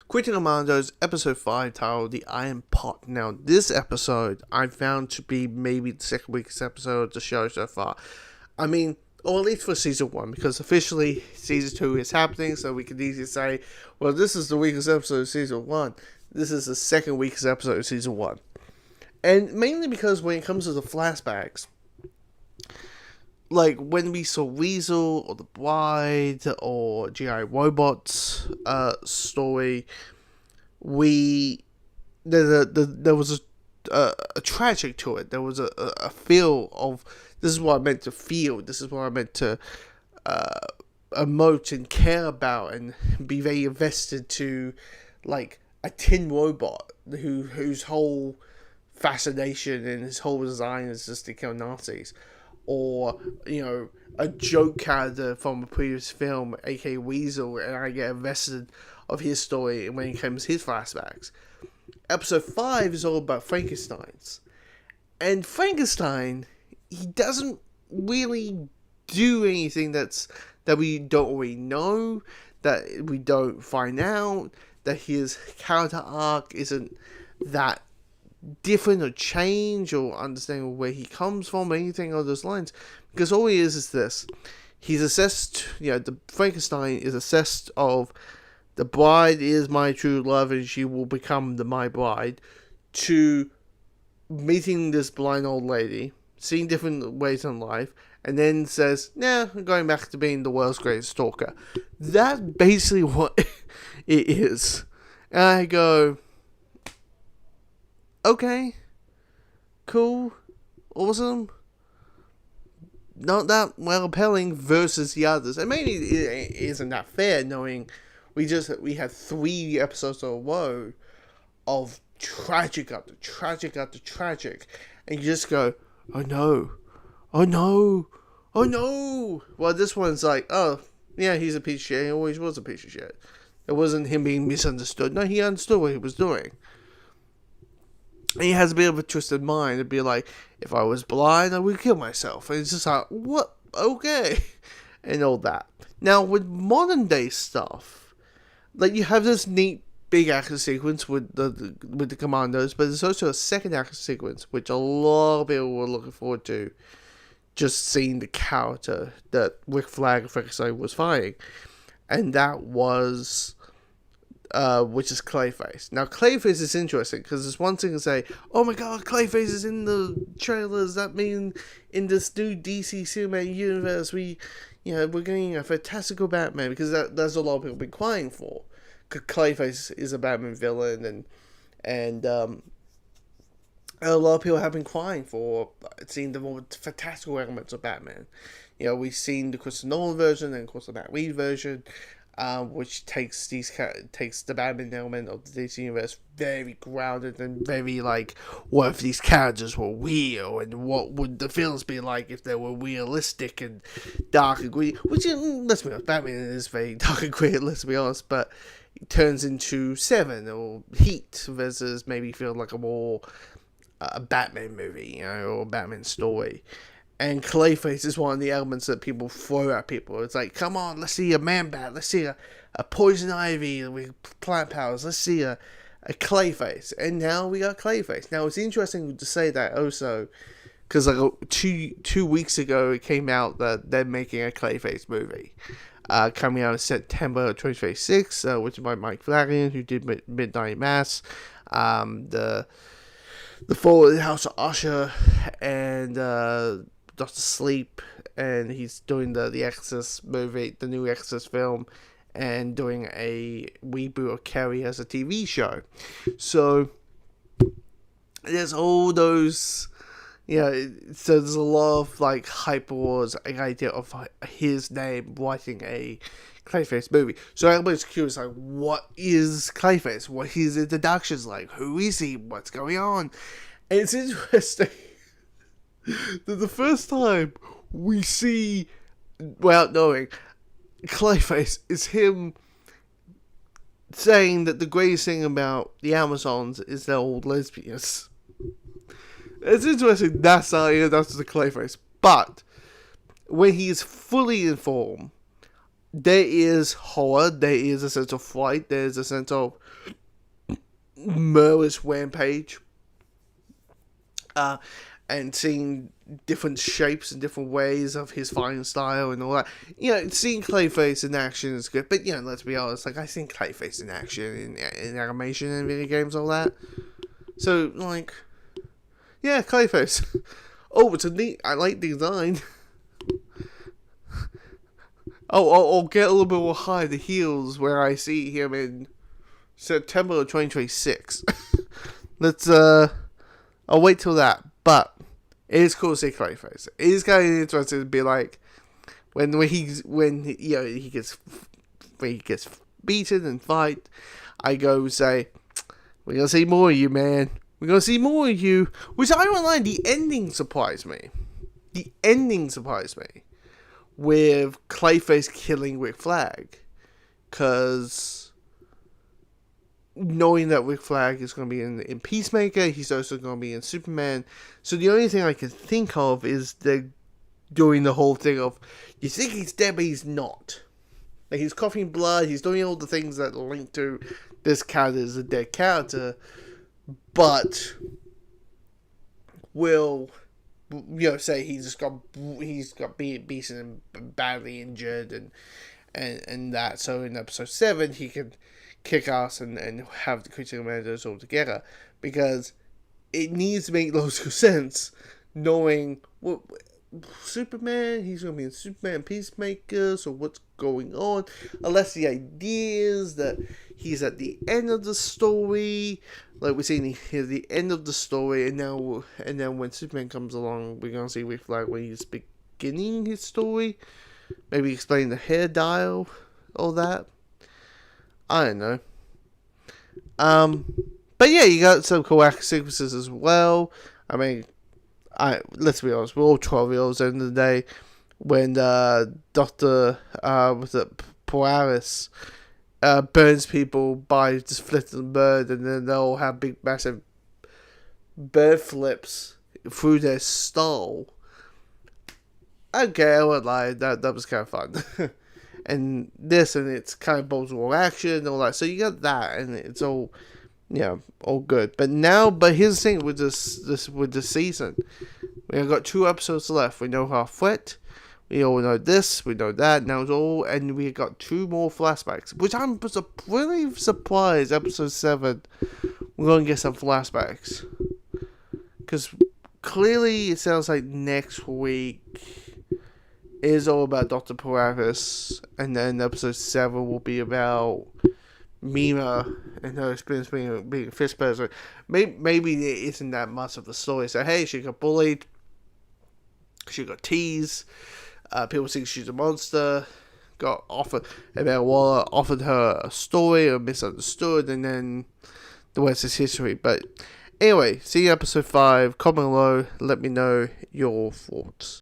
Quitting Commandos, episode 5, titled The Iron Pot. Now, this episode I found to be maybe the second weakest episode of the show so far. I mean, or at least for season 1, because officially season 2 is happening, so we can easily say, well, this is the weakest episode of season 1. This is the second weakest episode of season 1. And mainly because when it comes to the flashbacks, like when we saw Weasel or the Bride or G.I. Robot's story, there was a tragic to it. There was a feel of, this is what I meant to feel. This is what I meant to emote and care about and be very invested to, like a tin robot whose whole fascination and his whole design is just to kill Nazis. Or, a joke character from a previous film, aka Weasel, and I get invested of his story when it comes to his flashbacks. Episode 5 is all about Frankenstein's. And Frankenstein, he doesn't really do anything that we don't already know, that we don't find out, that his character arc isn't that different or change or understanding where he comes from or anything along those lines, because all he is this: he's assessed, the Frankenstein is assessed of the bride is my true love and she will become my bride, to meeting this blind old lady, seeing different ways in life, and then says, nah, I'm going back to being the world's greatest stalker. That's basically what it is. And I go, okay, cool, awesome, not that well appealing versus the others. And maybe it isn't that fair, knowing we had 3 episodes in a row of tragic after tragic after tragic, and you just go, oh no, oh no, oh no. Well, this one's like, oh yeah, he's a piece of shit. He always was a piece of shit. It wasn't him being misunderstood. No, he understood what he was doing. And he has a bit of a twisted mind to be like, if I was blind, I would kill myself. And it's just like, what? Okay. And all that. Now, with modern day stuff, like, you have this neat big action sequence with the Commandos, but there's also a second action sequence, which a lot of people were looking forward to, just seeing the character that Rick Flag and Frankenstein was fighting. And that was, which is Clayface. Now, Clayface is interesting because it's one thing to say, oh my god, Clayface is in the trailers. That means in this new DC cinematic universe, we're getting a fantastical Batman, because that's a lot of people been crying for. Because Clayface is a Batman villain, and a lot of people have been crying for seeing the more fantastical elements of Batman. We've seen the Christopher Nolan version and, of course, the Matt Reeves version, which takes the Batman element of the DC universe very grounded and very like, what if these characters were real, and what would the films be like if they were realistic and dark and gritty? Which, let's be honest, Batman is very dark and gritty, let's be honest, but it turns into Seven or Heat versus maybe feel like a more a Batman movie, or a Batman story. And Clayface is one of the elements that people throw at people. It's like, come on, let's see a Man-Bat. Let's see a Poison Ivy with plant powers. Let's see a Clayface. And now we got Clayface. Now, it's interesting to say that also, because like two weeks ago, it came out that they're making a Clayface movie. Coming out in September 2026, which is by Mike Flanagan, who did Midnight Mass. The Fallen House of Usher, and Doctor Sleep, and he's doing the Exorcist movie, the new Exorcist film, and doing a reboot of Carrie as a TV show. So there's all those, so there's a lot of like hype towards an idea of his name writing a Clayface movie. So everybody's curious, like, what is Clayface? What his introduction's like? Who is he? What's going on? And it's interesting that the first time we see, without knowing, Clayface is him saying that the greatest thing about the Amazons is they're all lesbians. It's interesting that's how he introduces the Clayface. But when he is fully informed, there is horror, there is a sense of fright, there's a sense of murderous rampage. And seeing different shapes and different ways of his fighting style and all that. Seeing Clayface in action is good, but let's be honest, like, I've seen Clayface in action in animation and video games, all that. So, like, yeah, Clayface. Oh, it's a neat, I like the design. I'll get a little bit more high the heels where I see him in September of 2026. Let's, I'll wait till that, but it is cool to see Clayface. It is kind of interesting to be like, when he gets beaten and fight, I go say, we're gonna see more of you, man. We're gonna see more of you. Which I won't lie, the ending surprised me. With Clayface killing Rick Flag, because knowing that Rick Flag is going to be in Peacemaker, he's also going to be in Superman. So the only thing I can think of is they're doing the whole thing of, you think he's dead, but he's not. Like, he's coughing blood, he's doing all the things that link to this character as a dead character, but will, say he's got beaten and badly injured and that. So in episode 7, he can kick ass and have the critical Commandos all together, because it needs to make logical sense, knowing what Superman, he's going to be in Superman Peacemaker, so what's going on, unless the idea is that he's at the end of the story, like we're seeing here the end of the story, and then when Superman comes along, we're going to see Rick Flag when he's beginning his story, maybe explain the hair dial, all that. I don't know. But yeah, you got some cool action sequences as well. I mean, let's be honest, we're all 12-year-olds at the end of the day. When Dr. Polaris burns people by just flipping the bird, and then they'll have big, massive bird flips through their skull. Okay, I won't lie, that was kind of fun. And it's kind of balls-to-wall action and all that. So you got that, and it's all, all good. But here's the thing with this season. We've got 2 episodes left. We know how Fret. We all know this. We know that. Now it's all, and we got 2 more flashbacks, which I'm really surprised. Episode 7, we're gonna get some flashbacks, because clearly it sounds like next week is all about Dr. Polaris, and then episode 7 will be about Mima and her experience being a fish person. Maybe there isn't that much of the story. So, hey, she got bullied, she got teased, people think she's a monster, got offered, and then Waller offered her a story or misunderstood, and then the rest is history. But anyway, see you episode 5, comment below, let me know your thoughts.